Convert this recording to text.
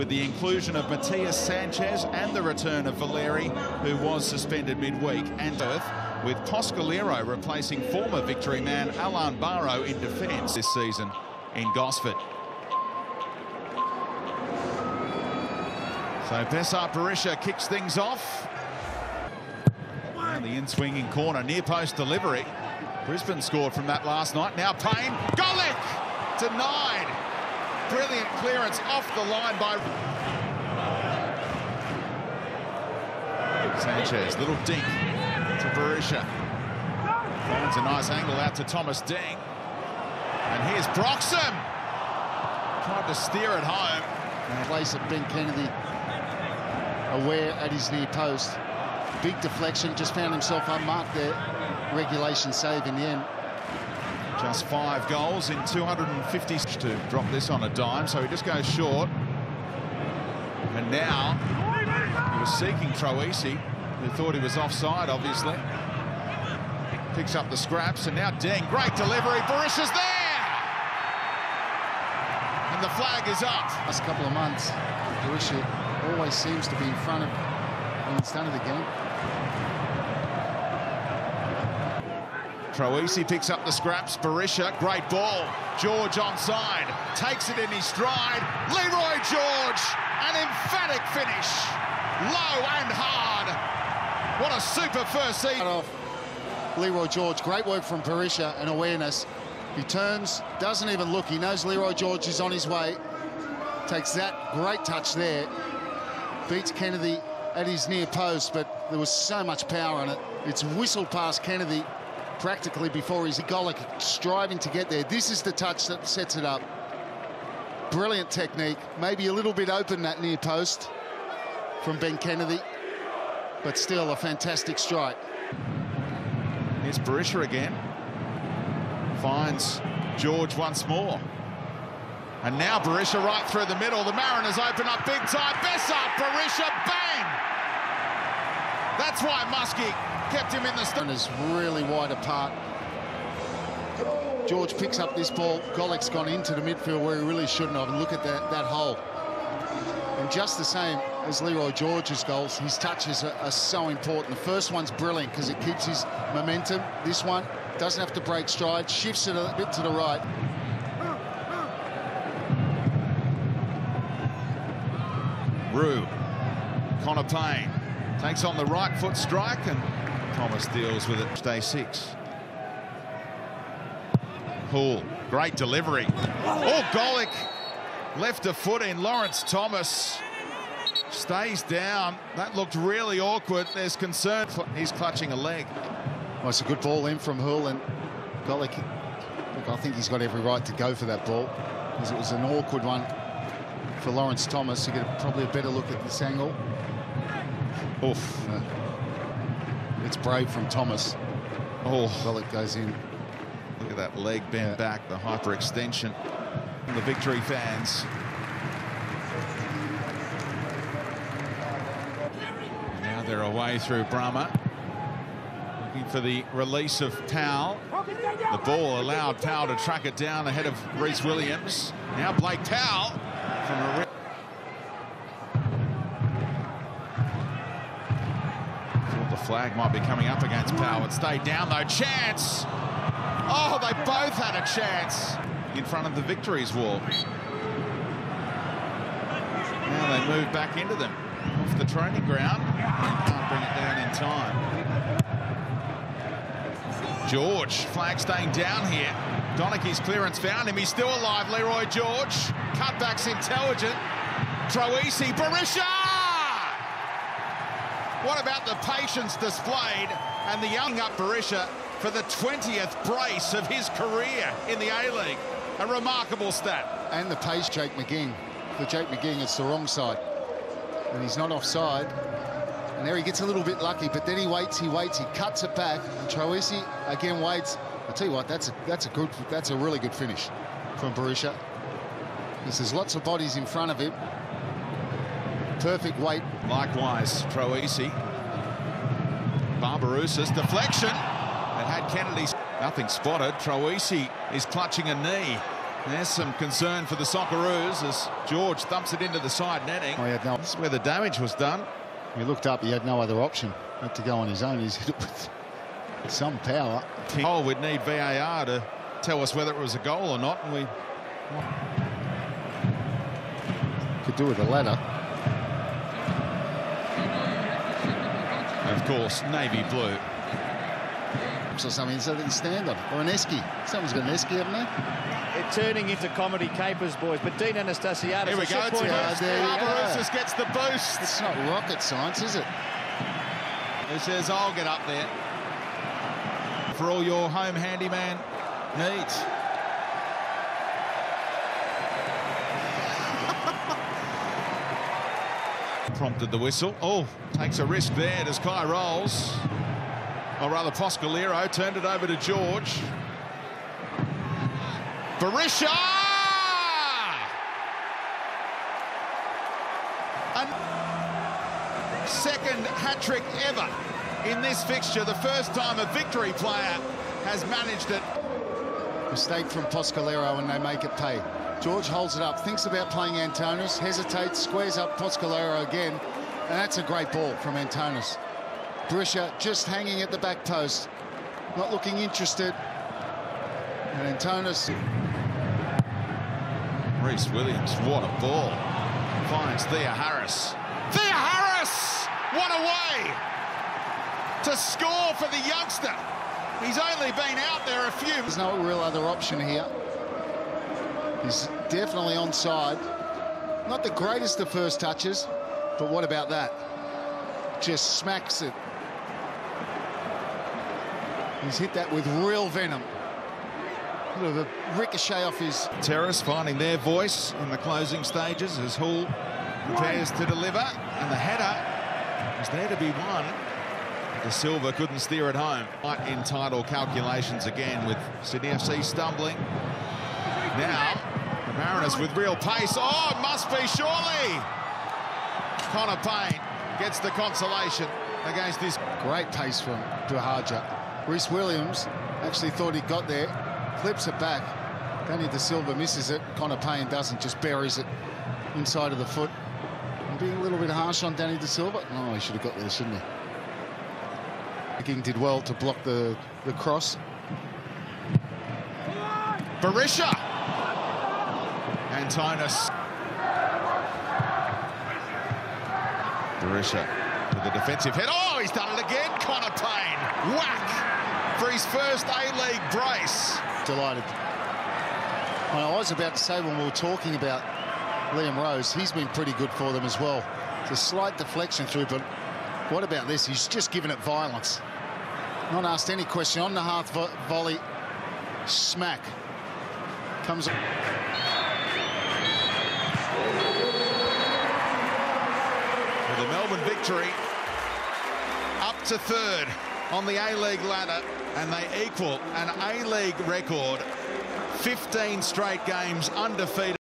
With the inclusion of Matias Sanchez and the return of Valeri, who was suspended midweek, and Earth, with Poscalero replacing former Victory man Alan Barrow in defence this season in Gosford. So Besart Berisha kicks things off. And the in-swinging corner, near post delivery. Brisbane scored from that last night. Now Payne, Golic denied. Brilliant clearance off the line by Sanchez. Little dink to Berisha. Finds a nice angle out to Thomas Deng. And here's Broxham. Tried to steer it home. Place of Ben Kennedy aware at his near post. Big deflection, just found himself unmarked there. Regulation save in the end. Just 5 goals in 250 to drop this on a dime, so he just goes short. And now he was seeking Troisi, who thought he was offside, obviously. Picks up the scraps, and now Deng, great delivery, Berisha's there! And the flag is up. Last couple of months, Berisha always seems to be in front of the start of the game. Troisi picks up the scraps. Berisha, great ball. George onside, takes it in his stride. Leroy George, an emphatic finish. Low and hard. What a super first season. Leroy George, great work from Berisha and awareness. He turns, doesn't even look. He knows Leroy George is on his way. Takes that great touch there. Beats Kennedy at his near post, but there was so much power on it. It's whistled past Kennedy practically before he's Golic striving to get there. This is the touch that sets it up. Brilliant technique. Maybe a little bit open, that near post from Ben Kennedy, but still a fantastic strike. Here's Berisha again. Finds George once more. And now Berisha right through the middle. The Mariners open up big time. Besart Berisha, bang! That's why Muskie kept him in the stone. Is really wide apart. George picks up this ball. Golic's gone into the midfield where he really shouldn't have. And look at that hole. And just the same as Leroy George's goals, his touches are so important. The first one's brilliant because it keeps his momentum. This one doesn't have to break stride, shifts it a bit to the right. Rue, Connor Payne takes on the right foot strike, and Thomas deals with it. Day 6. Poole, great delivery. Oh, Golic left a foot in. Lawrence Thomas stays down. That looked really awkward. There's concern. He's clutching a leg. Well, it's a good ball in from Hull, and Golic, look, I think he's got every right to go for that ball because it was an awkward one for Lawrence Thomas. You get probably a better look at this angle. Oof. It's brave from Thomas. Oh, Golic goes in. Look at that leg bent back, the hyperextension. The Victory fans. Now they're away through Brahma. Looking for the release of Powell. The ball allowed Powell to track it down ahead of Reece Williams. Now Blake Powell from a... Thought the flag might be coming up against Powell. It stayed down though. Chance! Oh, they both had a chance in front of the Victory's wall. Now they move back into them off the training ground. Can't bring it down in time. George, flag staying down here. Donaghy's clearance found him. He's still alive, Leroy George. Cutback's intelligent. Troisi, Berisha! What about the patience displayed and the young up Berisha for the 20th brace of his career in the A-League? A remarkable stat. And the pace, Jake McGing. For Jake McGing, it's the wrong side. And he's not offside. And there he gets a little bit lucky, but then he waits, he cuts it back. And Troisi again waits. I'll tell you what, that's a really good finish from Berisha. Because there's lots of bodies in front of him. Perfect weight. Likewise, Troisi. Barbarouses, deflection. It had Kennedy's nothing spotted. Troisi is clutching a knee. There's some concern for the Socceroos as George thumps it into the side netting. Oh, yeah, no. This is where the damage was done. He looked up, he had no other option. Had to go on his own. He's hit it with some power. Oh, we'd need VAR to tell us whether it was a goal or not, and we could do with a ladder. Of course, navy blue. Or something so they can stand on it. Or an esky. Someone's got an esky, haven't they? It's turning into comedy capers, boys. But Dean Anastasiadis... Here we go. Barbarouses gets the boost. It's not rocket science, is it? Who says, I'll get up there. For all your home handyman needs. Prompted the whistle. Oh, takes a risk there. Does Kai rolls. Or rather, Poscalero turned it over to George. Berisha! A second hat-trick ever in this fixture. The first time a Victory player has managed it. Mistake from Poscalero and they make it pay. George holds it up, thinks about playing Antonis, hesitates, squares up Poscalero again, and that's a great ball from Antonis. Berisha just hanging at the back post, not looking interested. And Antonis. Reece Williams, what a ball. Finds Thea Harris. Thea Harris! What a way to score for the youngster. He's only been out there a few. There's no real other option here. He's definitely onside. Not the greatest of first touches, but what about that? Just smacks it. He's hit that with real venom. A bit of a ricochet off his... Terrace finding their voice in the closing stages as Hull prepares to deliver. And the header is there to be won. De Silva couldn't steer it home. Right in title calculations again with Sydney FC stumbling. Now, the Mariners with real pace. Oh, it must be surely. Connor Payne gets the consolation against this. Great pace from Duhaja. Reece Williams actually thought he got there, clips it back. Danny De Silva misses it. Connor Payne doesn't, just buries it inside of the foot. I'm being a little bit harsh on Danny De Silva. Oh, he should have got there, shouldn't he? King did well to block the cross. Berisha! Antonis. Berisha with the defensive head. Oh, he's done it again. Connor Payne. Whack for his first A-League brace. Delighted. Well, I was about to say when we were talking about Liam Rose, he's been pretty good for them as well. It's a slight deflection through, but what about this? He's just given it violence. Not asked any question. On the half volley, smack. Comes up. With the Melbourne Victory up to third on the A-League ladder, and they equal an A-League record. 15 straight games undefeated.